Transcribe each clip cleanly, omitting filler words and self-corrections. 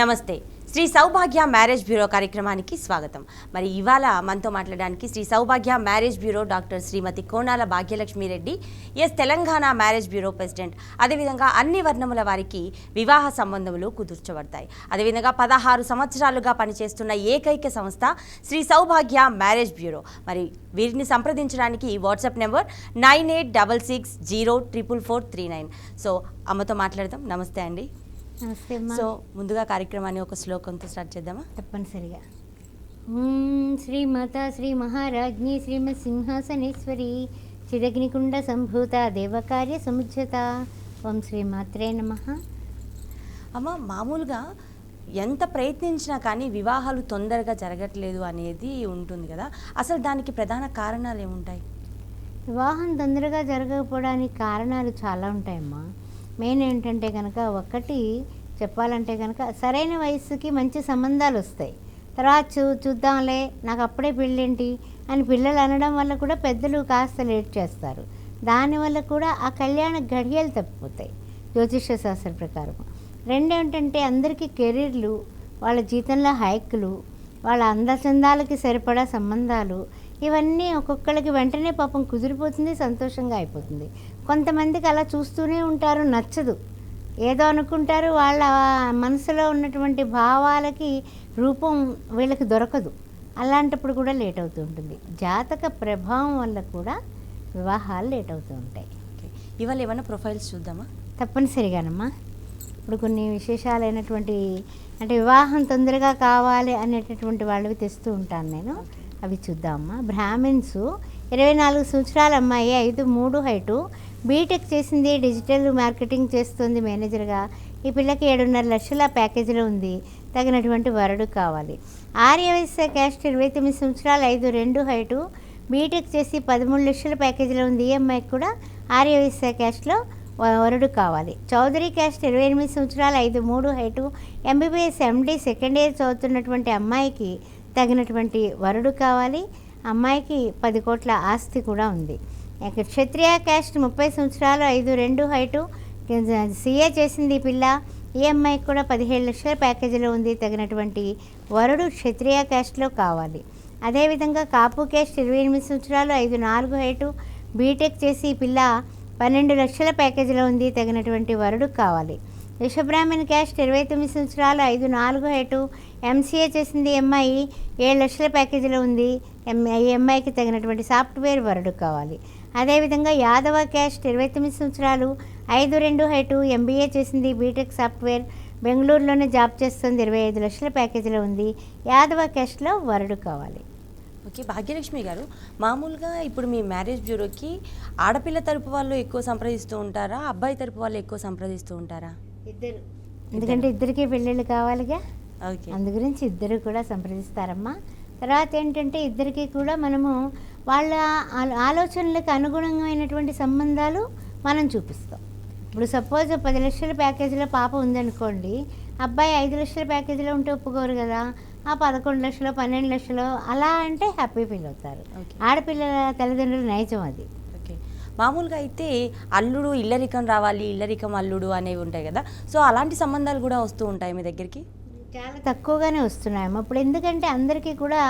నమస్తే. Shri Saubhagya marriage bureau కార్యక్రమానికి స్వాగతం. మరి ఇవాళ మనతో మాట్లాడడానికి Shri Saubhagya marriage bureau doctor Shrimati Konala Bhagyalakshmi Reddy, Telangana marriage bureau president. అదేవిధంగా అన్ని వర్ణముల వారికి వివాహ సంబంధములు కుదుర్చబడతాయి. అదేవిధంగా 16 సంవత్సరాలుగా పనిచేస్తున్న ఏకైక సంస్థ శ్రీ సౌభాగ్య మ్యారేజ్ బ్యూరో. మరి వీరిని సంప్రదించడానికి వాట్సాప్ నెంబర్ 9866044439. సో అమ్మతో మాట్లాడదాం. నమస్తే అండి. నమస్తే. సో ముందుగా కార్యక్రమాన్ని ఒక శ్లోకంతో స్టార్ట్ చేద్దామా? తప్పనిసరిగా. శ్రీమాత శ్రీ మహారాజ్ఞి శ్రీమత్ సింహాసనేశ్వరి చిదగ్నికుండ సంభూత దేవకార్య సముజ్జత. ఓం శ్రీమాత్రే నమః. అమ్మ, మామూలుగా ఎంత ప్రయత్నించినా కానీ వివాహాలు తొందరగా జరగట్లేదు అనేది ఉంటుంది కదా, అసలు దానికి ప్రధాన కారణాలు ఏముంటాయి? వివాహం తొందరగా జరగకపోవడానికి కారణాలు చాలా ఉంటాయమ్మా. మెయిన్ ఏంటంటే కనుక, ఒకటి చెప్పాలంటే కనుక సరైన వయసుకి మంచి సంబంధాలు వస్తాయి. తర్వాత చూద్దాంలే, నాకు అప్పుడే పెళ్ళేంటి అని పిల్లలు అనడం వల్ల కూడా పెద్దలు కాస్త లేట్ చేస్తారు. దానివల్ల కూడా ఆ కళ్యాణ గడియలు తప్పిపోతాయి జ్యోతిష్య శాస్త్ర ప్రకారం. రెండేంటంటే అందరికీ కెరీర్లు, వాళ్ళ జీతంలో హైకులు, వాళ్ళ అందచందాలకి సరిపడా సంబంధాలు, ఇవన్నీ ఒక్కొక్కరికి వెంటనే పాపం కుదిరిపోతుంది, సంతోషంగా అయిపోతుంది. కొంతమందికి అలా చూస్తూనే ఉంటారు, నచ్చదు, ఏదో అనుకుంటారు, వాళ్ళ మనసులో ఉన్నటువంటి భావాలకి రూపం వీళ్ళకి దొరకదు. అలాంటప్పుడు కూడా లేట్ అవుతూ ఉంటుంది. జాతక ప్రభావం వల్ల కూడా వివాహాలు లేట్ అవుతూ ఉంటాయి. ఇవాళ ఏమైనా ప్రొఫైల్స్ చూద్దామా? తప్పనిసరిగానమ్మా. ఇప్పుడు కొన్ని విశేషాలైనటువంటి, అంటే వివాహం తొందరగా కావాలి అనేటటువంటి వాళ్ళవి తెస్తూ ఉంటాను నేను. అవి చూద్దామమ్మా. బ్రాహ్మిన్స్, 24 సంవత్సరాల అమ్మాయి, 5'3" హైటు, బీటెక్ చేసింది, డిజిటల్ మార్కెటింగ్ చేస్తుంది మేనేజర్గా. ఈ పిల్లకి 7.5 లక్షల ప్యాకేజీలో ఉంది. తగినటువంటి వరుడు కావాలి. ఆర్యవైశ్య క్యాస్ట్, 29 సంవత్సరాలు, 5'2" హైటు, బీటెక్ చేసి 13 లక్షల ప్యాకేజీలో ఉంది. ఈ అమ్మాయికి కూడా ఆర్యవైశ్య క్యాస్ట్లో వరుడు కావాలి. చౌదరి క్యాస్ట్, 28 సంవత్సరాలు, 5'3" height, MBBS MD second year చదువుతున్నటువంటి అమ్మాయికి తగినటువంటి వరుడు కావాలి. అమ్మాయికి 10 కోట్ల ఆస్తి కూడా ఉంది. క్షత్రియ క్యాస్ట్, 30 సంవత్సరాలు, 5'2" హైటు, సీఏ చేసింది ఈ పిల్ల. ఈ అమ్మాయికి కూడా 17 లక్షల ప్యాకేజీలో ఉంది. తగినటువంటి వరుడు క్షత్రియ క్యాస్ట్లో కావాలి. అదేవిధంగా కాపు క్యాస్ట్, 28 సంవత్సరాలు, 5'4" హైటు, బీటెక్ చేసి ఈ పిల్ల 12 లక్షల ప్యాకేజీలో ఉంది. తగినటువంటి వరుడు కావాలి. విశ్వబ్రాహ్మణ్ క్యాస్ట్, 29 సంవత్సరాలు, 5'4" హైటు, ఎంసీఏ చేసింది అమ్మాయి, 7 లక్షల ప్యాకేజీలో ఉంది. ఈ అమ్మాయికి తగినటువంటి సాఫ్ట్వేర్ వరుడు కావాలి. అదేవిధంగా యాదవ క్యాస్ట్, 29 సంవత్సరాలు, 5'2" హైటు, ఎంబీఏ చేసింది, బీటెక్ సాఫ్ట్వేర్, బెంగళూరులోనే జాబ్ చేస్తుంది, 25 లక్షల ప్యాకేజీలో ఉంది. యాదవ క్యాస్ట్లో వరుడు కావాలి. ఓకే భాగ్యలక్ష్మి గారు, మామూలుగా ఇప్పుడు మీ మ్యారేజ్ బ్యూరోకి ఆడపిల్ల తరపు వాళ్ళు ఎక్కువ సంప్రదిస్తూ ఉంటారా, అబ్బాయి తరపు వాళ్ళు ఎక్కువ సంప్రదిస్తూ ఉంటారా? ఇద్దరు. ఎందుకంటే ఇద్దరికీ పెళ్ళిళ్ళు కావాలిగా, ఓకే, అందు గురించి ఇద్దరు కూడా సంప్రదిస్తారమ్మా. తర్వాత ఏంటంటే ఇద్దరికీ కూడా మనము వాళ్ళ ఆలోచనలకు అనుగుణమైనటువంటి సంబంధాలు మనం చూపిస్తాం. ఇప్పుడు సపోజ్ 10 లక్షల ప్యాకేజీలో పాప ఉందనుకోండి, అబ్బాయి 5 లక్షల ప్యాకేజీలో ఉంటే ఒప్పుకోరు కదా. ఆ 11 లక్షలు, 12 లక్షలు అలా అంటే హ్యాపీ ఫీల్ అవుతారు. ఆడపిల్లల తల్లిదండ్రుల నైజం అది. ఓకే, మామూలుగా అయితే అల్లుడు ఇల్లరికం రావాలి, ఇల్లరికం అల్లుడు అనేవి ఉంటాయి కదా, సో అలాంటి సంబంధాలు కూడా వస్తూ ఉంటాయి మీ దగ్గరికి? చాలా తక్కువగానే వస్తున్నాయమ్మా ఇప్పుడు. ఎందుకంటే అందరికీ కూడా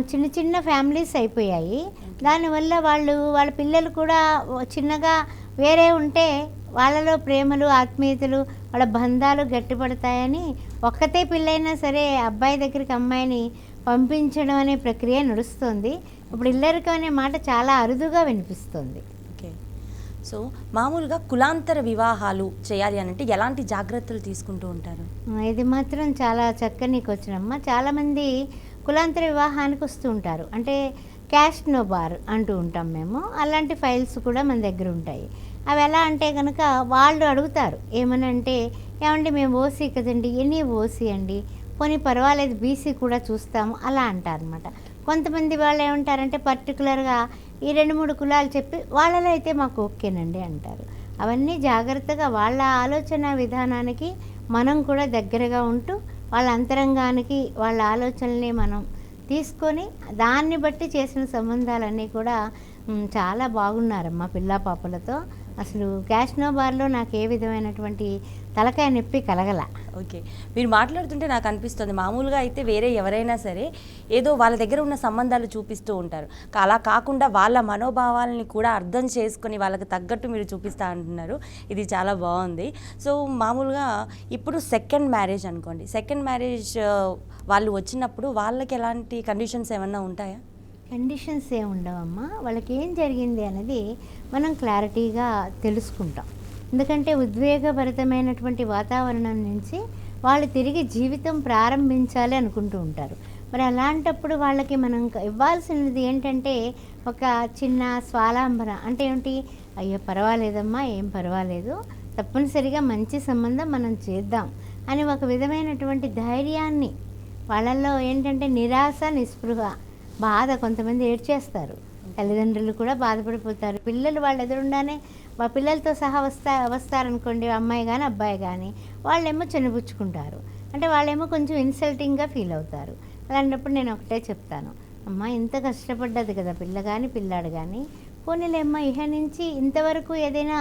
చిన్న చిన్న ఫ్యామిలీస్ అయిపోయాయి. దానివల్ల వాళ్ళ పిల్లలు కూడా చిన్నగా వేరే ఉంటే వాళ్ళలో ప్రేమలు, ఆత్మీయతలు, వాళ్ళ బంధాలు గట్టిపడతాయని ఒక్కతే పిల్లైనా సరే అబ్బాయి దగ్గరికి అమ్మాయిని పంపించడం అనే ప్రక్రియ నడుస్తుంది. ఇప్పుడు ఇల్లరికం అనే మాట చాలా అరుదుగా వినిపిస్తుంది. ఓకే, సో మామూలుగా కులాంతర వివాహాలు చేయాలి అంటే ఎలాంటి జాగ్రత్తలు తీసుకుంటూ ఉంటారు? ఇది మాత్రం చాలా చక్కని క్వశ్చన్ అమ్మ. చాలామంది కులాంతర వివాహానికి వస్తూ ఉంటారు. అంటే క్యాస్ట్ నో బార్ అంటూ ఉంటాం మేము. అలాంటి ఫైల్స్ కూడా మన దగ్గర ఉంటాయి. అవి ఎలా అంటే కనుక వాళ్ళు అడుగుతారు ఏమని అంటే, ఏమండి మేము ఓసీ కదండి, ఎన్ని ఓసీ అండి, పోనీ పర్వాలేదు బీసీ కూడా చూస్తాము అలా అంటారనమాట. కొంతమంది వాళ్ళు ఏమంటారంటే పర్టికులర్గా ఈ 2-3 కులాలు చెప్పి వాళ్ళలో అయితే మాకు ఓకేనండి అంటారు. అవన్నీ జాగ్రత్తగా వాళ్ళ ఆలోచన విధానానికి మనం కూడా దగ్గరగా ఉంటూ వాళ్ళ అంతరంగానికి వాళ్ళ ఆలోచనల్ని మనం తీసుకొని దాన్ని బట్టి చేసిన సంబంధాలన్నీ కూడా చాలా బాగున్నారమ్మా పిల్లా పాపలతో. అసలు క్యాష్నో బార్లో నాకు ఏ విధమైనటువంటి తలకాయ నొప్పి కలగల. ఓకే, మీరు మాట్లాడుతుంటే నాకు అనిపిస్తుంది మామూలుగా అయితే వేరే ఎవరైనా సరే ఏదో వాళ్ళ దగ్గర ఉన్న సంబంధాలు చూపిస్తూ ఉంటారు. అలా కాకుండా వాళ్ళ మనోభావాలని కూడా అర్థం చేసుకొని వాళ్ళకి తగ్గట్టు మీరు చూపిస్తా అంటున్నారు. ఇది చాలా బాగుంది. సో మామూలుగా ఇప్పుడు సెకండ్ మ్యారేజ్ అనుకోండి, సెకండ్ మ్యారేజ్ వాళ్ళు వచ్చినప్పుడు వాళ్ళకి ఎలాంటి కండిషన్స్ ఏమన్నా ఉంటాయా? కండిషన్స్ ఏమి ఉండవమ్మా. వాళ్ళకి ఏం జరిగింది అనేది మనం క్లారిటీగా తెలుసుకుంటాం. ఎందుకంటే ఉద్వేగభరితమైనటువంటి వాతావరణం నుంచి వాళ్ళు తిరిగి జీవితం ప్రారంభించాలి అనుకుంటూ ఉంటారు. మరి అలాంటప్పుడు వాళ్ళకి మనం ఇవ్వాల్సినది ఏంటంటే ఒక చిన్న స్వాలంబన. అంటే ఏమిటి, అయ్యో పర్వాలేదమ్మా, ఏం పర్వాలేదు, తప్పనిసరిగా మంచి సంబంధం మనం చేద్దాం అని ఒక విధమైనటువంటి ధైర్యాన్ని. వాళ్ళల్లో ఏంటంటే నిరాశ, నిస్పృహ, బాధ. కొంతమంది ఏడ్చేస్తారు, తల్లిదండ్రులు కూడా బాధపడిపోతారు. పిల్లలు వాళ్ళ ఎదురుండానే మా పిల్లలతో సహా వస్తారనుకోండి, అమ్మాయి కానీ అబ్బాయి కానీ, వాళ్ళేమో చిన్నపుచ్చుకుంటారు. అంటే వాళ్ళేమో కొంచెం ఇన్సల్టింగ్గా ఫీల్ అవుతారు. అలాంటప్పుడు నేను ఒకటే చెప్తాను, అమ్మ ఇంత కష్టపడ్డది కదా పిల్ల కానీ పిల్లాడు కానీ, పోనీలేమ్మ ఇహ నుంచి ఇంతవరకు ఏదైనా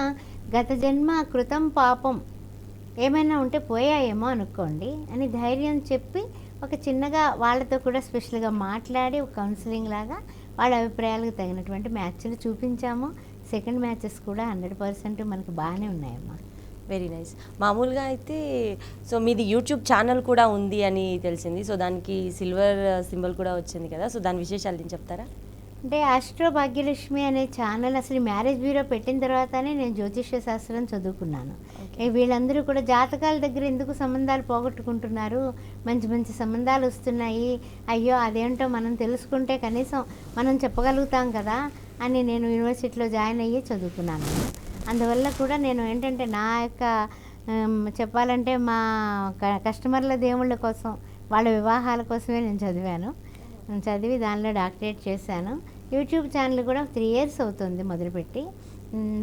గత జన్మ కృతం పాపం ఏమైనా ఉంటే పోయాయేమో అనుకోండి అని ధైర్యం చెప్పి ఒక చిన్నగా వాళ్ళతో కూడా స్పెషల్గా మాట్లాడి ఒక కౌన్సిలింగ్ లాగా వాళ్ళ అభిప్రాయాలకు తగినటువంటి మ్యాచ్లు చూపించాము. సెకండ్ మ్యాచెస్ కూడా 100% మనకు బాగానే ఉన్నాయమ్మా. Very nice. మామూలుగా అయితే సో మీది యూట్యూబ్ ఛానల్ కూడా ఉంది అని తెలిసింది. సో దానికి సిల్వర్ సింబల్ కూడా వచ్చింది కదా, సో దాని విశేషాలు ఏం చెప్తారా? అంటే ఆస్ట్రో భాగ్యలక్ష్మి అనే ఛానల్ అసలు మ్యారేజ్ బ్యూరో పెట్టిన తర్వాతనే నేను జ్యోతిష్య శాస్త్రం చదువుకున్నాను. వీళ్ళందరూ కూడా జాతకాల దగ్గర ఎందుకు సంబంధాలు పోగొట్టుకుంటున్నారు, మంచి మంచి సంబంధాలు వస్తున్నాయి, అయ్యో అదేంటో మనం తెలుసుకుంటే కనీసం మనం చెప్పగలుగుతాం కదా అని నేను యూనివర్సిటీలో జాయిన్ అయ్యి చదువుకున్నాను. అందువల్ల కూడా నేను ఏంటంటే నా యొక్క చెప్పాలంటే మా కస్టమర్ల దేవుళ్ళ కోసం, వాళ్ళ వివాహాల కోసమే నేను చదివి దానిలో డాక్టరేట్ చేశాను. యూట్యూబ్ ఛానల్ కూడా 3 years అవుతుంది మొదలుపెట్టి.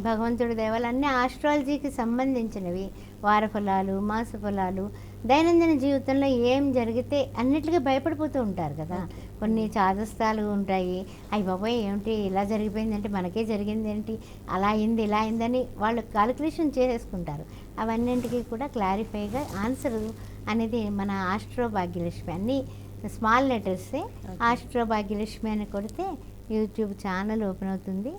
భగవంతుడి దయవల్ల అన్ని ఆస్ట్రాలజీకి సంబంధించినవి, వార ఫలాలు, మాస ఫలాలు, దైనందిన జీవితంలో ఏం జరిగితే అన్నిటికీ భయపడిపోతూ ఉంటారు కదా. కొన్ని చాదస్తాలు ఉంటాయి, అయ్యి బాబోయ్ ఏమిటి ఇలా జరిగిపోయిందంటే మనకే జరిగింది ఏంటి, అలా అయింది ఇలా అయిందని వాళ్ళు కాలిక్యులేషన్ చేసేసుకుంటారు. అవన్నింటికి కూడా క్లారిఫైగా ఆన్సర్ అనేది మన ఆస్ట్రో భాగ్యలక్ష్మి, అన్నీ స్మాల్ లెటర్సే. ఆస్ట్రో భాగ్యలక్ష్మి అని కొడితే యూట్యూబ్ ఛానల్ ఓపెన్ అవుతుంది.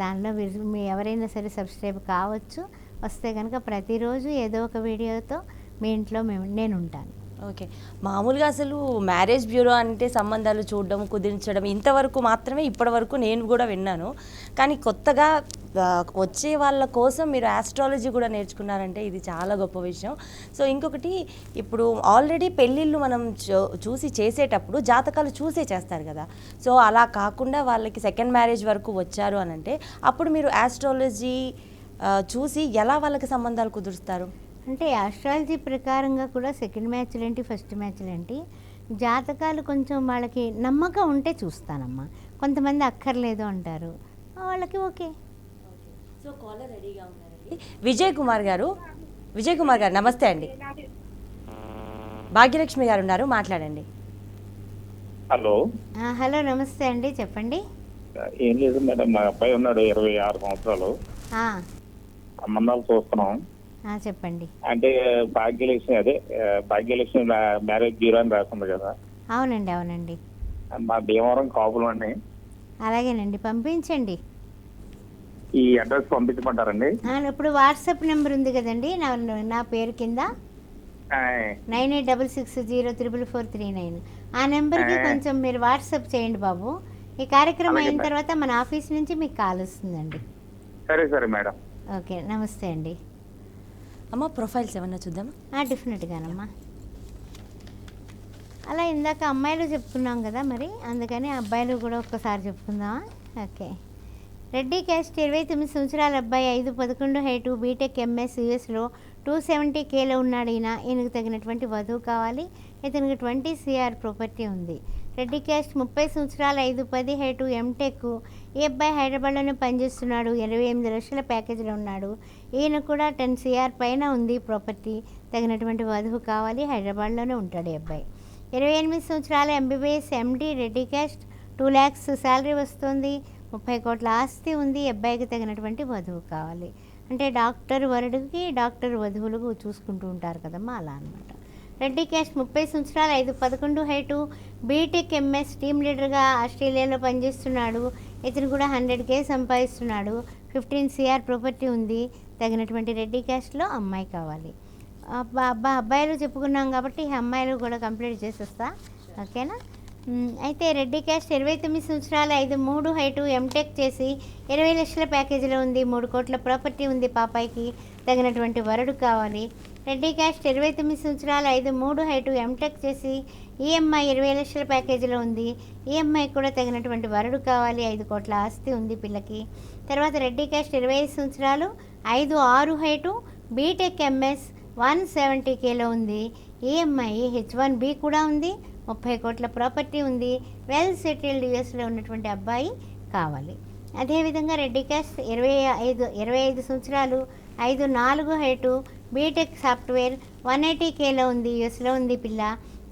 దానిలో మీ ఎవరైనా సరే సబ్స్క్రైబ్ కావచ్చు. వస్తే కనుక ప్రతిరోజు ఏదో ఒక వీడియోతో మీ ఇంట్లో నేను ఉంటాను. ఓకే, మామూలుగా అసలు మ్యారేజ్ బ్యూరో అంటే సంబంధాలు చూడడం, కుదిరించడం ఇంతవరకు మాత్రమే ఇప్పటివరకు నేను కూడా విన్నాను. కానీ కొత్తగా వచ్చే వాళ్ళ కోసం మీరు ఆస్ట్రాలజీ కూడా నేర్చుకున్నారంటే ఇది చాలా గొప్ప విషయం. సో ఇంకొకటి, ఇప్పుడు ఆల్రెడీ పెళ్ళిళ్ళు మనం చూసి చేసేటప్పుడు జాతకాలు చూసే చేస్తారు కదా. సో అలా కాకుండా వాళ్ళకి సెకండ్ మ్యారేజ్ వరకు వచ్చారు అని అంటే అప్పుడు మీరు ఆస్ట్రాలజీ చూసి ఎలా వాళ్ళకి సంబంధాలు కుదురుస్తారు? అంటే ఆస్ట్రాలజీ ప్రకారంగా కూడా సెకండ్ మ్యాచ్లు ఏంటి, ఫస్ట్ మ్యాచ్లు ఏంటి, జాతకాలు కొంచెం వాళ్ళకి నమ్మకం ఉంటే చూస్తానమ్మా. కొంతమంది అక్కర్లేదు అంటారు, వాళ్ళకి ఓకే. సో కాలర్ రెడీగా ఉన్నారండి. విజయ్ కుమార్ గారు నమస్తే అండి. భాగ్యలక్ష్మి గారు ఉన్నారు, మాట్లాడండి. హలో హలో నమస్తే అండి, చెప్పండి. ఏం లేదు మేడం, మా అబ్బాయి ఉన్నాడు 26 సంవత్సరాలు, సంబంధాలు చూస్తున్నాం. చెప్పండి. అంటే భాగ్యలక్ష్మి మ్యారేజ్ బ్యూరో అని రాస్తుంది కదా. అవునండి. మా భీమవరం కాపులు అండి. అలాగేనండి, పంపించండి. ఈ అడ్రస్ పంపించమంటారండి? ఇప్పుడు వాట్సాప్ నెంబర్ ఉంది కదండి నా పేరు కింద, 9866044439. ఆ నెంబర్కి కొంచెం మీరు వాట్సాప్ చేయండి బాబు. ఈ కార్యక్రమం అయిన తర్వాత మన ఆఫీస్ నుంచి మీకు కాల్ వస్తుందండి. సరే మేడం. ఓకే, నమస్తే అండి. అమ్మ ప్రొఫైల్స్ ఏమన్నా చూద్దామా? డెఫినెట్గానమ్మా. అలా ఇందాక అమ్మాయిలు చెప్పుకున్నాం కదా, మరి అందుకని అబ్బాయిలు కూడా ఒక్కసారి చెప్పుకుందామా? ఓకే. రెడ్డి క్యాస్ట్ 29 సంవత్సరాల అబ్బాయి, 5'11" హైటు, బీటెక్ ఎంఎస్, యూఎస్లో 270 Kలో ఉన్నాడు. ఈయనకు తగినటువంటి వధువు కావాలి. ఇతనికి 20 CR ప్రాపర్టీ ఉంది. రెడ్డి క్యాస్ట్ 30 సంవత్సరాల, 5'10" హైటు, ఎంటెక్. ఈ అబ్బాయి హైదరాబాద్లోనే పనిచేస్తున్నాడు. 28 లక్షల ప్యాకేజీలో ఉన్నాడు. ఈయన కూడా 10 CR పైన ఉంది ప్రాపర్టీ. తగినటువంటి వధువు కావాలి. హైదరాబాద్లోనే ఉంటాడు ఈ అబ్బాయి. 28 సంవత్సరాల, MBBS, MD, Reddy caste, 2 lakhs salary వస్తుంది. 30 కోట్ల ఆస్తి ఉంది. అబ్బాయికి తగినటువంటి వధువు కావాలి. అంటే డాక్టర్ వరుడికి డాక్టర్ వధువులకు చూసుకుంటూ ఉంటారు కదమ్మా, అలా అనమాట. రెడ్డి క్యాస్ట్ 30 సంవత్సరాలు 5'11" హైటు, బీటెక్ ఎంఎస్ టీమ్ లీడర్గా ఆస్ట్రేలియాలో పనిచేస్తున్నాడు. ఇతను కూడా 100K సంపాదిస్తున్నాడు. 15 CR ప్రాపర్టీ ఉంది. తగినటువంటి రెడ్డి క్యాస్ట్లో అమ్మాయి కావాలి. అబ్బాయిలు చెప్పుకున్నాం కాబట్టి అమ్మాయిలు కూడా కంప్లీట్ చేసేస్తా, ఓకేనా. అయితే రెడ్డి క్యాస్ట్ 29 సంవత్సరాలు 5'3" హైటు, ఎంటెక్ చేసి 20 లక్షల ప్యాకేజీలో ఉంది. 3 కోట్ల ప్రాపర్టీ ఉంది. పాపాయికి తగినటువంటి వరుడు కావాలి. రెడ్డి క్యాస్ట్ 29 సంవత్సరాలు 5'3" హైటు, ఎంటెక్ చేసి ఈఎంఐ 20 లక్షల ప్యాకేజీలో ఉంది. ఈఎంఐ కూడా తగినటువంటి వరుడు కావాలి. 5 కోట్ల ఆస్తి ఉంది పిల్లకి. తర్వాత రెడ్డి క్యాస్ట్ 25 సంవత్సరాలు 5'6" హైటు, బీటెక్ ఎంఎస్ 170Kలో ఉంది. ఈఎంఐ H1B కూడా ఉంది. 30 కోట్ల ప్రాపర్టీ ఉంది. వెల్ సెటిల్డ్ యూఎస్లో ఉన్నటువంటి అబ్బాయి కావాలి. అదేవిధంగా రెడ్డి క్యాస్ట్ 25 సంవత్సరాలు 5'4" హైటు, బీటెక్ సాఫ్ట్వేర్ 180Kలో ఉంది. యూఎస్లో ఉంది పిల్ల.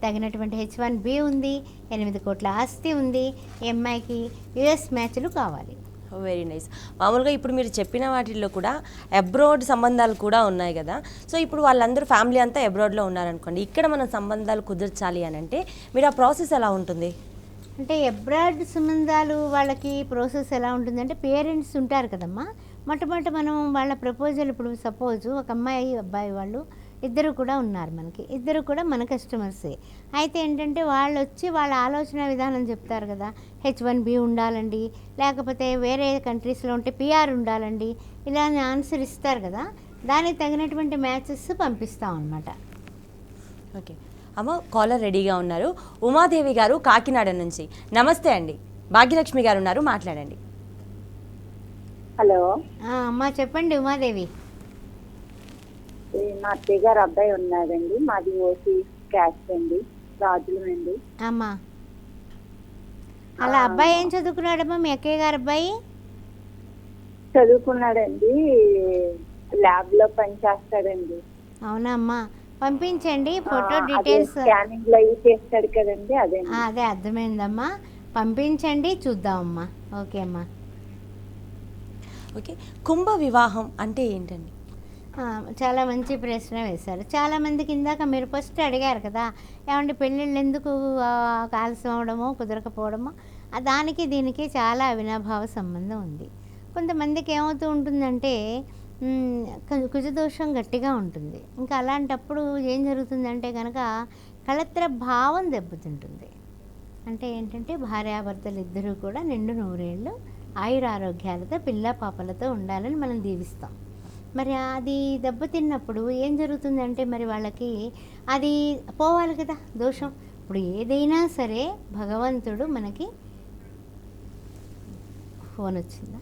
తగినటువంటి H1B ఉంది. 8 కోట్ల ఆస్తి ఉంది. ఎంఐకి యూఎస్ మ్యాచ్లు కావాలి. Very nice. మామూలుగా ఇప్పుడు మీరు చెప్పిన వాటిల్లో కూడా అబ్రాడ్ సంబంధాలు కూడా ఉన్నాయి కదా. సో ఇప్పుడు వాళ్ళందరూ ఫ్యామిలీ అంతా అబ్రాడ్లో ఉన్నారనుకోండి, ఇక్కడ మనం సంబంధాలు కుదర్చాలి అని అంటే మీరు ఆ ప్రాసెస్ ఎలా ఉంటుంది? అంటే అబ్రాడ్ సంబంధాలు వాళ్ళకి ప్రాసెస్ ఎలా ఉంటుందంటే, పేరెంట్స్ ఉంటారు కదమ్మా, మొట్టమొదటి మనం వాళ్ళ ప్రపోజల్, ఇప్పుడు సపోజ్ ఒక అమ్మాయి అబ్బాయి వాళ్ళు ఇద్దరు కూడా ఉన్నారు మనకి, ఇద్దరు కూడా మన కస్టమర్సే. అయితే ఏంటంటే వాళ్ళు వచ్చి వాళ్ళ ఆలోచన విధానం చెప్తారు కదా, H1B ఉండాలండి, లేకపోతే వేరే కంట్రీస్లో ఉంటే PR ఉండాలండి, ఇలా ఆన్సర్ ఇస్తారు కదా. దానికి తగినటువంటి మ్యాచెస్ పంపిస్తాం అన్నమాట. ఓకే అమ్మ, కాలర్ రెడీగా ఉన్నారు. ఉమాదేవి గారు కాకినాడ నుంచి. నమస్తే అండి. భాగ్యలక్ష్మి గారు ఉన్నారు, మాట్లాడండి. హలో అమ్మా చెప్పండి ఉమాదేవి. మా అత్తయ్య గారు అబ్బాయి ఉన్నాడండి. మాది ఓసీ క్యాస్ట్ అండి, రాజులు అండి. అమ్మా అలా అబ్బాయి ఏం చదువుకున్నాడమ్మా మీ అక్కయ్య గారు అబ్బాయి? చదువుకున్నాడండి, ల్యాబ్ లో పని చేస్తాడండి. అవునా అమ్మా, పంపించండి ఫోటో డీటెయిల్స్. స్కానింగ్ లో అవి చేస్తాడు కదండి, అదే అదే అర్థమైందమ్మా, పంపించండి చూద్దామమ్మా. ఓకే అమ్మా. ఓకే, కుంభ వివాహం అంటే ఏంటండి? చాలా మంచి ప్రశ్న వేశారు. చాలామందికి ఇందాక మీరు ఫస్ట్ అడిగారు కదా, ఏమంటే పెళ్ళిళ్ళు ఎందుకు ఆలస్యం అవడమో కుదరకపోవడమో, దానికి దీనికి చాలా అవినాభావ సంబంధం ఉంది. కొంతమందికి ఏమవుతూ ఉంటుందంటే కుజదోషం గట్టిగా ఉంటుంది. ఇంకా అలాంటప్పుడు ఏం జరుగుతుందంటే కనుక కళత్ర భావం దెబ్బతింటుంది. అంటే ఏంటంటే భార్యాభర్తలు ఇద్దరూ కూడా నిండు నూరేళ్ళు ఆయురారోగ్యాలతో పిల్ల పాపలతో ఉండాలని మనం దీవిస్తాం. మరి అది దెబ్బతిన్నప్పుడు ఏం జరుగుతుందంటే మరి వాళ్ళకి అది పోవాలి కదా దోషం. ఇప్పుడు ఏదైనా సరే భగవంతుడు మనకి ఫోన్ వచ్చిందా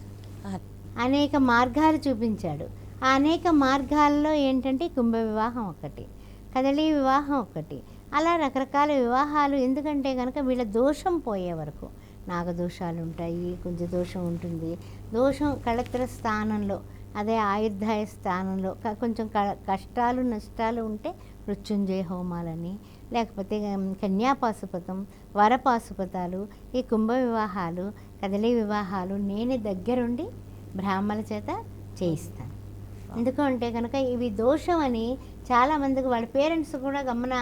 అనేక మార్గాలు చూపించాడు. ఆ అనేక మార్గాల్లో ఏంటంటే కుంభ వివాహం ఒకటి, కదలి వివాహం ఒకటి, అలా రకరకాల వివాహాలు. ఎందుకంటే కనుక వీళ్ళ దోషం పోయే వరకు నాగదోషాలు ఉంటాయి, కొంచెం దోషం ఉంటుంది. దోషం కళత్ర స్థానంలో, అదే ఆయుర్దాయ స్థానంలో కొంచెం కష్టాలు నష్టాలు ఉంటే మృత్యుంజయ హోమాలని, లేకపోతే కన్యాపాశుపతం, వరపాశుపతాలు, ఈ కుంభ వివాహాలు, కదలి వివాహాలు నేనే దగ్గరుండి బ్రాహ్మణుల చేత చేయిస్తాను. ఎందుకంటే కనుక ఇవి దోషం అని చాలామందికి వాళ్ళ పేరెంట్స్ కూడా గమన,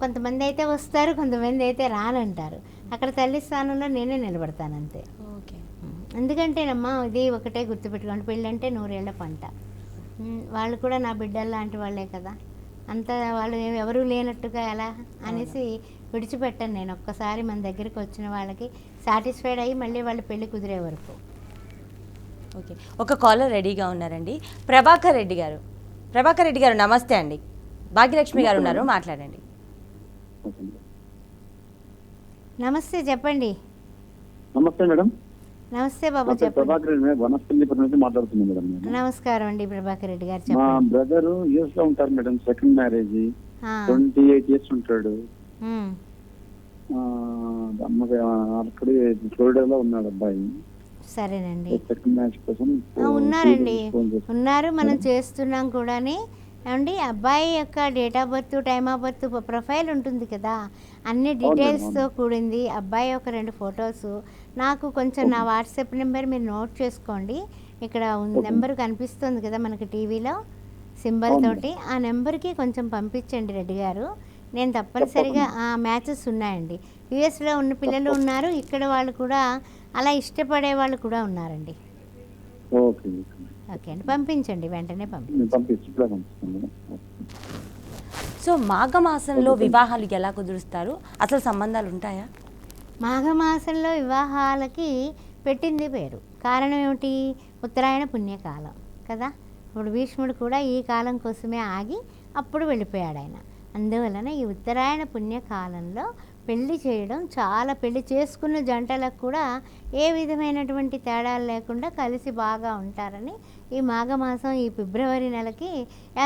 కొంతమంది అయితే వస్తారు, కొంతమంది అయితే రానంటారు. అక్కడ తల్లి స్థానంలో నేనే నిలబడతాను అంతే. ఓకే, ఎందుకంటేనమ్మా ఇది ఒకటే గుర్తుపెట్టుకోండి, పెళ్ళంటే 100 ఏళ్ల పంట. వాళ్ళు కూడా నా బిడ్డలు లాంటి వాళ్ళే కదా, అంత వాళ్ళు ఎవరూ లేనట్టుగా ఎలా అనేసి విడిచిపెట్టాను నేను. ఒక్కసారి మన దగ్గరికి వచ్చిన వాళ్ళకి సాటిస్ఫైడ్ అయ్యి మళ్ళీ వాళ్ళ పెళ్ళి కుదిరే వరకు. ఓకే, ఒక కాలర్ రెడీగా ఉన్నారండి, ప్రభాకర్ రెడ్డి గారు. ప్రభాకర్ రెడ్డి గారు నమస్తే అండి. భాగ్యలక్ష్మి గారు ఉన్నారు, మాట్లాడండి. నమస్తే, చెప్పండి. నమస్తే మేడం. నమస్తే బాబు, చెప్పండి. ప్రభాకర్ రెడ్డి వనస్థలిపురం నుంచి మాట్లాడుతున్నాను మేడం. నమస్కారం అండి ప్రభాకర్ రెడ్డి గారు, మా చెప్పండి. బ్రదర్ యూఎస్ లో ఉంటారు మేడం, సెకండ్ మ్యారేజ్, 28 years ఉంటాడు. అక్కడ ఫ్లోరిడాలో ఉన్నాడు అబ్బాయి. సరేనండి, సెకండ్ మ్యారేజ్ కోసం ఉన్నారండి, ఉన్నారు, మనం చేస్తున్నాం కూడా. ఏమండి అబ్బాయి యొక్క date of birth, time of birth, profile ఉంటుంది కదా, అన్ని డీటెయిల్స్తో కూడింది. అబ్బాయి యొక్క 2 ఫొటోస్ నాకు కొంచెం నా వాట్సాప్ నెంబర్ మీరు నోట్ చేసుకోండి. ఇక్కడ నెంబర్ కనిపిస్తుంది కదా మనకి టీవీలో సింబల్ తోటి, ఆ నెంబర్కి కొంచెం పంపించండి రెడ్డి గారు. నేను తప్పనిసరిగా మ్యాచెస్ ఉన్నాయండి. యుఎస్లో ఉన్న పిల్లలు ఉన్నారు, ఇక్కడ వాళ్ళు కూడా అలా ఇష్టపడే వాళ్ళు కూడా ఉన్నారండి. ఓకే ఓకే అండి, పంపించండి, వెంటనే పంపించండి. సో మాఘమాసంలో వివాహాలు ఎలా కుదురుస్తారు? అసలు సంబంధాలు ఉంటాయా? మాఘమాసంలో వివాహాలకి పెట్టింది పేరు. కారణం ఏమిటి? ఉత్తరాయణ పుణ్యకాలం కదా. ఇప్పుడు భీష్ముడు కూడా ఈ కాలం కోసమే ఆగి అప్పుడు వెళ్ళిపోయాడు ఆయన. అందువలన ఈ ఉత్తరాయణ పుణ్యకాలంలో పెళ్లి చేయడం చాలా, పెళ్లి చేసుకున్న జంటలకు కూడా ఏ విధమైనటువంటి తేడాలు లేకుండా కలిసి బాగా ఉంటారని ఈ మాఘమాసం, ఈ ఫిబ్రవరి నెలకి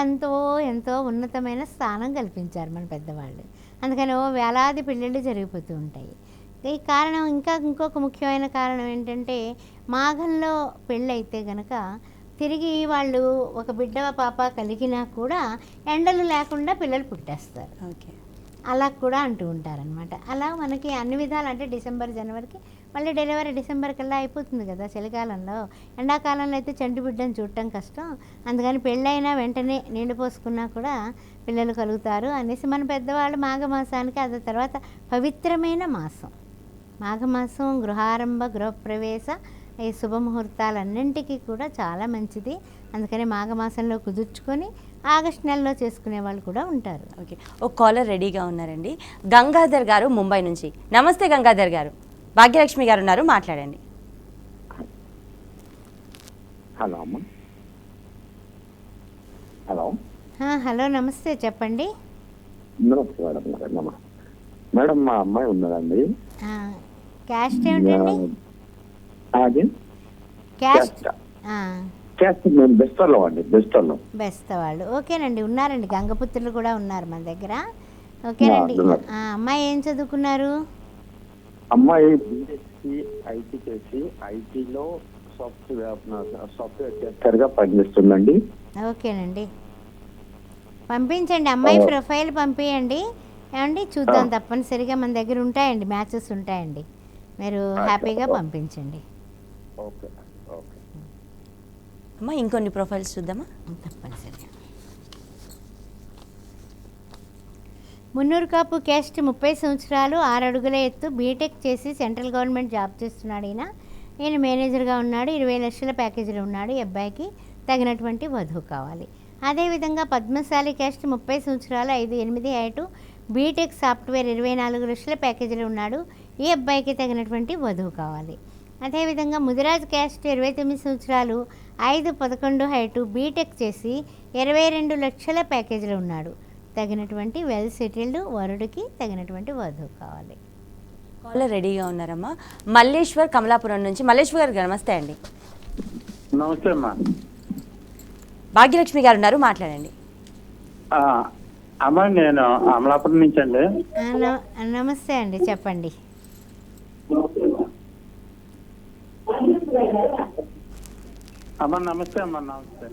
ఎంతో ఎంతో ఉన్నతమైన స్థానం కల్పించారు మన పెద్దవాళ్ళు. అందుకని వేలాది పెళ్ళిళ్ళు జరిగిపోతూ ఉంటాయి. ఈ కారణం ఇంకొక ముఖ్యమైన కారణం ఏంటంటే, మాఘంలో పెళ్ళైతే గనక తిరిగి వాళ్ళు ఒక బిడ్డ పాప కలిగినా కూడా ఎండలు లేకుండా పిల్లలు పుట్టేస్తారు. ఓకే, అలా కూడా అంటూ ఉంటారనమాట. అలా మనకి అన్ని విధాలు, అంటే డిసెంబర్ జనవరికి మళ్ళీ డెలివరీ డిసెంబర్ కల్లా అయిపోతుంది కదా చలికాలంలో. ఎండాకాలంలో అయితే చంటి బిడ్డను చూడటం కష్టం. అందుకని పెళ్ళైనా వెంటనే నీళ్లు పోసుకున్నా కూడా పిల్లలు కలుగుతారు అనేసి మన పెద్దవాళ్ళు మాఘమాసానికి, అది తర్వాత పవిత్రమైన మాసం మాఘమాసం. గృహారంభ, గృహప్రవేశ, ఈ శుభముహూర్తాలన్నింటికీ కూడా చాలా మంచిది. అందుకని మాఘమాసంలో కుదుర్చుకొని ఆగస్టు నెలలో చేసుకునే వాళ్ళు కూడా ఉంటారు. ఓకే, ఒక కాలర్ రెడీగా ఉన్నారండి, గంగాధర్ గారు ముంబై నుంచి. నమస్తే గంగాధర్ గారు, భాగ్యలక్ష్మి గారు ఉన్నారు, మాట్లాడండి. హలో అమ్మా. హలో హలో, నమస్తే, చెప్పండి. నమస్తే మేడం. మేడం మా అమ్మాయి ఉన్నదండి. క్యాస్ట్ ఏమిటండి? అది క్యాస్ట్ మేము బెస్తర్లో అండి, బెస్తర్లో. బెస్త వాళ్ళు ఓకేనండి, ఉన్నారండి, గంగపుత్రులు కూడా ఉన్నారు మన దగ్గర. ఓకేనండి. అమ్మాయి ఏం చదువుకున్నారు? అమ్మాయి బీఎస్సీ ఐటీ చేసి ఐటీలో సాఫ్ట్వేర్ టెస్టర్గా పనిచేస్తుందండి. ఓకేనండి, పంపించండి, అమ్మాయి ప్రొఫైల్ పంపించండి. ఏమండి చూద్దాం, తప్పనిసరిగా మన దగ్గర ఉంటాయండి, మ్యాచెస్ ఉంటాయండి, మీరు హ్యాపీగా పంపించండి. ఓకే ఓకే అమ్మా, ఇంకొన్ని ప్రొఫైల్స్ చూద్దామా? తప్పనిసరిగా. మున్నూరు కాపు క్యాస్ట్, 30 సంవత్సరాలు, 6 అడుగుల ఎత్తు, బీటెక్ చేసి సెంట్రల్ గవర్నమెంట్ జాబ్ చేస్తున్నాడు. ఈయన మేనేజర్గా ఉన్నాడు, 20 లక్షల ప్యాకేజీలో ఉన్నాడు. ఈ అబ్బాయికి తగినటువంటి వధువు కావాలి. అదేవిధంగా పద్మశాలి క్యాస్ట్, 30 సంవత్సరాలు, 5'8" హైటు, బీటెక్ సాఫ్ట్వేర్, 24 లక్షల ప్యాకేజీలో ఉన్నాడు. ఈ అబ్బాయికి తగినటువంటి వధువు కావాలి. అదేవిధంగా ముదిరాజ్ క్యాస్ట్, 29 సంవత్సరాలు, 5'11" హైటు, బీటెక్ చేసి 22 లక్షల ప్యాకేజీలో ఉన్నాడు. తగినటువంటి వెల్ సెటిల్డ్ వరుడికి తగినటువంటి వధువు కావాలి. కాలర్ రెడీగా ఉన్నారమ్మా, మల్లేశ్వర్ కమలాపురం నుంచి. మల్లేశ్వర్ గారు నమస్తే అండి. నమస్తే అమ్మా. భాగ్యలక్ష్మి గారు ఉన్నారు, మాట్లాడండి. అమ్మా నేను అమలాపురం నుంచి అండి. నమస్తే అండి, చెప్పండి. అమ్మా నమస్తే అమ్మా. నమస్తే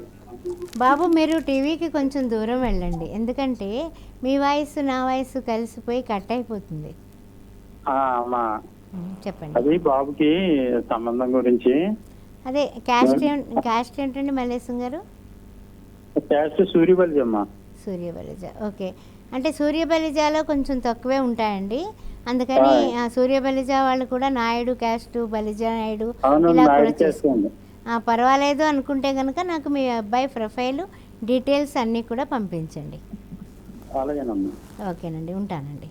బాబు, మీరు టీవీకి కొంచెం దూరం వెళ్ళండి, ఎందుకంటే మీ వాయిస్ నా వాయిస్ కలిసిపోయి కట్ అయిపోతుంది. అమ్మా చెప్పండి. అది బాబుకి సంబంధం గురించి. అదే క్యాస్ట్ ఏంటండి మల్లేశం గారు? క్యాస్ట్ సూర్యబలిజ అమ్మా. సూర్యబలిజ, ఓకే. అంటే సూర్యబలిజాలో కొంచెం తక్కువే ఉంటాయండి, అందుకని సూర్యబలిజ వాళ్ళు కూడా నాయుడు క్యాస్ట్, బలిజ నాయుడు ఇలా కూడా చేసుకోండి. పర్వాలేదు అనుకుంటే కనుక నాకు మీ అబ్బాయి ప్రొఫైల్ డీటెయిల్స్ అన్నీ కూడా పంపించండి. ఓకేనండి, ఉంటానండి.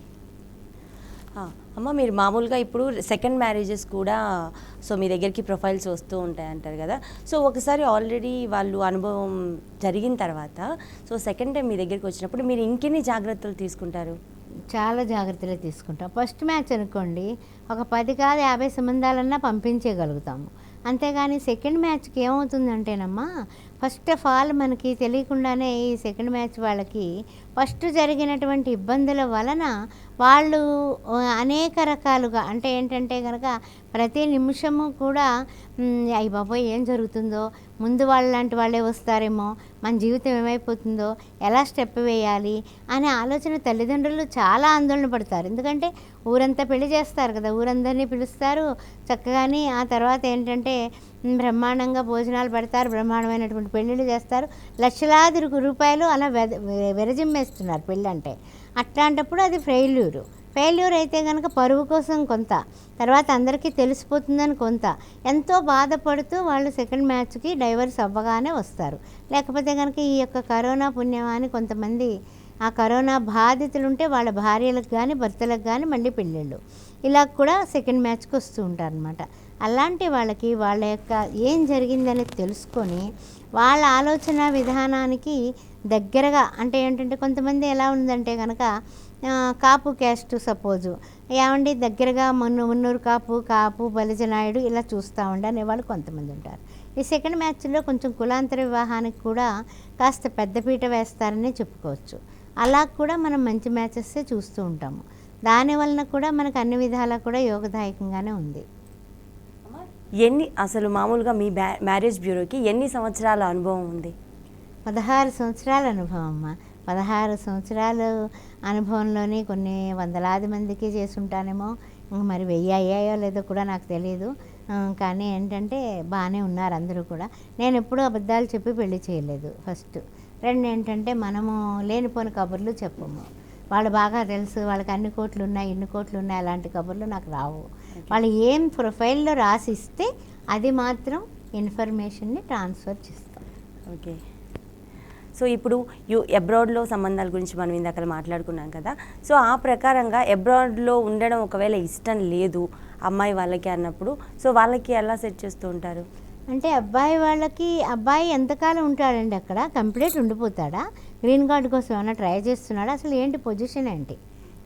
అమ్మ, మీరు మామూలుగా ఇప్పుడు సెకండ్ మ్యారేజెస్ కూడా సో మీ దగ్గరికి ప్రొఫైల్స్ వస్తూ ఉంటాయి అంటారు కదా. సో ఒకసారి ఆల్రెడీ వాళ్ళు అనుభవం జరిగిన తర్వాత సో సెకండ్ టైం మీ దగ్గరికి వచ్చినప్పుడు మీరు ఇంకెన్ని జాగ్రత్తలు తీసుకుంటారు? చాలా జాగ్రత్తలు తీసుకుంటాం. ఫస్ట్ మ్యాచ్ అనుకోండి, ఒక 10 కాదు 50 సంబంధాలన్నా పంపించేయగలుగుతాము. అంతేగాని సెకండ్ మ్యాచ్కి ఏమవుతుందంటేనమ్మా, ఫస్ట్ ఆఫ్ ఆల్ మనకి తెలియకుండానే ఈ సెకండ్ మ్యాచ్ వాళ్ళకి ఫస్ట్ జరిగినటువంటి ఇబ్బందుల వలన వాళ్ళు అనేక రకాలుగా, అంటే ఏంటంటే కనుక ప్రతి నిమిషము కూడా అయ్య బాబోయ్ ఏం జరుగుతుందో, ముందు వాళ్ళంటి వాళ్ళే వస్తారేమో, మన జీవితం ఏమైపోతుందో, ఎలా స్టెప్ వేయాలి అనే ఆలోచన తల్లిదండ్రులు చాలా ఆందోళన పడతారు. ఎందుకంటే ఊరంతా పెళ్లి చేస్తారు కదా, ఊరందరినీ పిలుస్తారు చక్కగాని. ఆ తర్వాత ఏంటంటే బ్రహ్మాండంగా భోజనాలు పెడతారు, బ్రహ్మాండమైనటువంటి పెళ్ళిళ్ళు చేస్తారు, లక్షలాది రూపాయలు అలా వెరజిమ్మేస్తున్నారు పెళ్ళి అంటే. అట్లాంటప్పుడు అది ఫెయిల్యూర్ అయితే కనుక పరువు కోసం కొంత, తర్వాత అందరికీ తెలిసిపోతుందని కొంత, ఎంతో బాధపడుతూ వాళ్ళు సెకండ్ మ్యాచ్కి డైవర్స్ అవ్వగానే వస్తారు. లేకపోతే కనుక ఈ యొక్క కరోనా పుణ్యమాని కొంతమంది ఆ కరోనా బాధితులు ఉంటే వాళ్ళ భార్యలకు కానీ భర్తలకు కానీ మళ్ళీ పెళ్ళిళ్ళు ఇలా కూడా సెకండ్ మ్యాచ్కి వస్తూ ఉంటారు అనమాట. అలాంటి వాళ్ళకి వాళ్ళ యొక్క ఏం జరిగిందని తెలుసుకొని వాళ్ళ ఆలోచన విధానానికి దగ్గరగా, అంటే ఏంటంటే కొంతమంది ఎలా ఉందంటే కనుక కాపు క్యాస్ట్ సపోజు ఏమండి దగ్గరగా మున్నూరు కాపు బలిజనాయుడు ఇలా చూస్తామండి అనేవాళ్ళు కొంతమంది ఉంటారు. ఈ సెకండ్ మ్యాచ్లో కొంచెం కులాంతర వివాహానికి కూడా కాస్త పెద్దపీట వేస్తారని చెప్పుకోవచ్చు. అలా కూడా మనం మంచి మ్యాచెస్ చూస్తూ ఉంటాము. దానివలన కూడా మనకు అన్ని విధాలా కూడా యోగదాయకంగానే ఉంది. అసలు మామూలుగా మీ మ్యారేజ్ బ్యూరోకి ఎన్ని సంవత్సరాల అనుభవం ఉంది? 16 సంవత్సరాల అనుభవం అమ్మ. 16 సంవత్సరాల అనుభవంలోని కొన్ని వందలాది మందికి చేసుంటానేమో, మరి 1000 అయ్యాయో లేదో కూడా నాకు తెలియదు. కానీ ఏంటంటే బాగానే ఉన్నారు అందరూ కూడా. నేను ఎప్పుడూ అబద్ధాలు చెప్పి పెళ్లి చేయలేదు. ఫస్ట్. 2 ఏంటంటే మనము లేనిపోని కబుర్లు చెప్పము. వాళ్ళు బాగా తెలుసు, వాళ్ళకి అన్ని కోట్లు ఉన్నాయి, ఇన్ని కోట్లు ఉన్నాయి, అలాంటి కబుర్లు నాకు రావు. వాళ్ళు ఏం ప్రొఫైల్లో రాసిస్తే అది మాత్రం ఇన్ఫర్మేషన్ని ట్రాన్స్ఫర్ చేస్తాం. ఓకే. సో ఇప్పుడు అబ్రాడ్లో సంబంధాల గురించి మనం ఇందాక మాట్లాడుకున్నాం కదా. సో ఆ ప్రకారంగా అబ్రాడ్లో ఉండడం ఒకవేళ ఇష్టం లేదు అమ్మాయి వాళ్ళకి అన్నప్పుడు, సో వాళ్ళకి ఎలా సెట్ చేస్తూ ఉంటారు? అంటే అబ్బాయి ఎంతకాలం ఉంటాడండి అక్కడ? కంప్లీట్ ఉండిపోతాడా? గ్రీన్ కార్డ్ కోసం ఏమైనా ట్రై చేస్తున్నాడా? అసలు ఏంటి పొజిషన్ ఏంటి,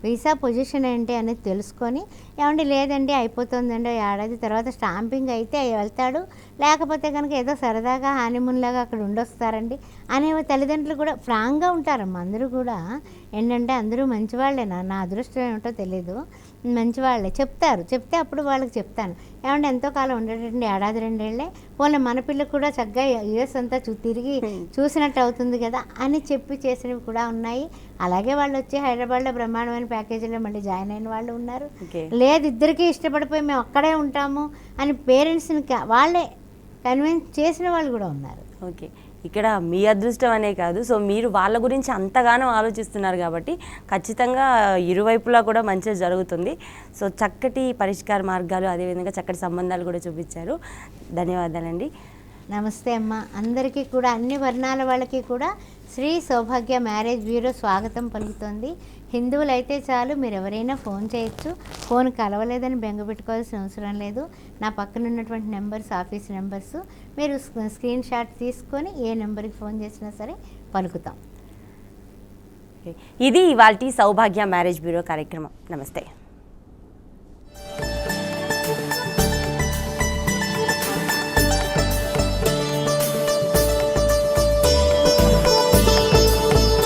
వీసా పొజిషన్ ఏంటి అనేది తెలుసుకొని, ఏమంటే లేదండి అయిపోతుందండి ఏడాది తర్వాత స్టాంపింగ్ అయితే వెళ్తాడు, లేకపోతే కనుక ఏదో సరదాగా హనీమూన్ లాగా అక్కడ ఉండొస్తారండి అనే తల్లిదండ్రులు కూడా ఫ్రాంక్గా ఉంటారమ్మా. అందరూ కూడా ఏంటంటే అందరూ మంచివాళ్ళేనా, నా అదృష్టం ఏమిటో తెలీదు, మంచివాళ్ళే చెప్తే అప్పుడు వాళ్ళకి చెప్తాను, ఏమంటే ఎంతో కాలం ఉండేటండి, ఏడాది 2 ఏళ్ళే, పోనీ మన పిల్లలు కూడా చక్కగా యూఎస్ అంతా తిరిగి చూసినట్టు అవుతుంది కదా అని చెప్పి చేసినవి కూడా ఉన్నాయి. అలాగే వాళ్ళు వచ్చి హైదరాబాద్లో బ్రహ్మాండమైన ప్యాకేజీలో మళ్ళీ జాయిన్ అయిన వాళ్ళు ఉన్నారు. లేదు ఇద్దరికీ ఇష్టపడిపోయి మేము అక్కడే ఉంటాము అని పేరెంట్స్ని వాళ్ళే కన్విన్స్ చేసిన వాళ్ళు కూడా ఉన్నారు. ఓకే. ఇక్కడ మీ అదృష్టం అనే కాదు, సో మీరు వాళ్ళ గురించి అంతగానో ఆలోచిస్తున్నారు కాబట్టి ఖచ్చితంగా ఇరువైపులా కూడా మంచిగా జరుగుతుంది. సో చక్కటి పరిష్కార మార్గాలు, అదేవిధంగా చక్కటి సంబంధాలు కూడా చూపించారు. ధన్యవాదాలండి. నమస్తే అమ్మ. అందరికీ కూడా అన్ని వర్ణాల వాళ్ళకి కూడా శ్రీ సౌభాగ్య మ్యారేజ్ బ్యూరో స్వాగతం పలుకుతోంది. హిందువులు అయితే చాలు, మీరు ఎవరైనా ఫోన్ చేయొచ్చు. ఫోన్ కలవలేదని బెంగ పెట్టుకోవాల్సిన అవసరం లేదు. నా పక్కన ఉన్నటువంటి నెంబర్స్ ఆఫీస్ నెంబర్స్, మీరు స్క్రీన్ షాట్ తీసుకొని ఏ నెంబర్కి ఫోన్ చేసినా సరే పలుకుతాం. ఇది ఇవాల్టి సౌభాగ్య మ్యారేజ్ బ్యూరో కార్యక్రమం. నమస్తే.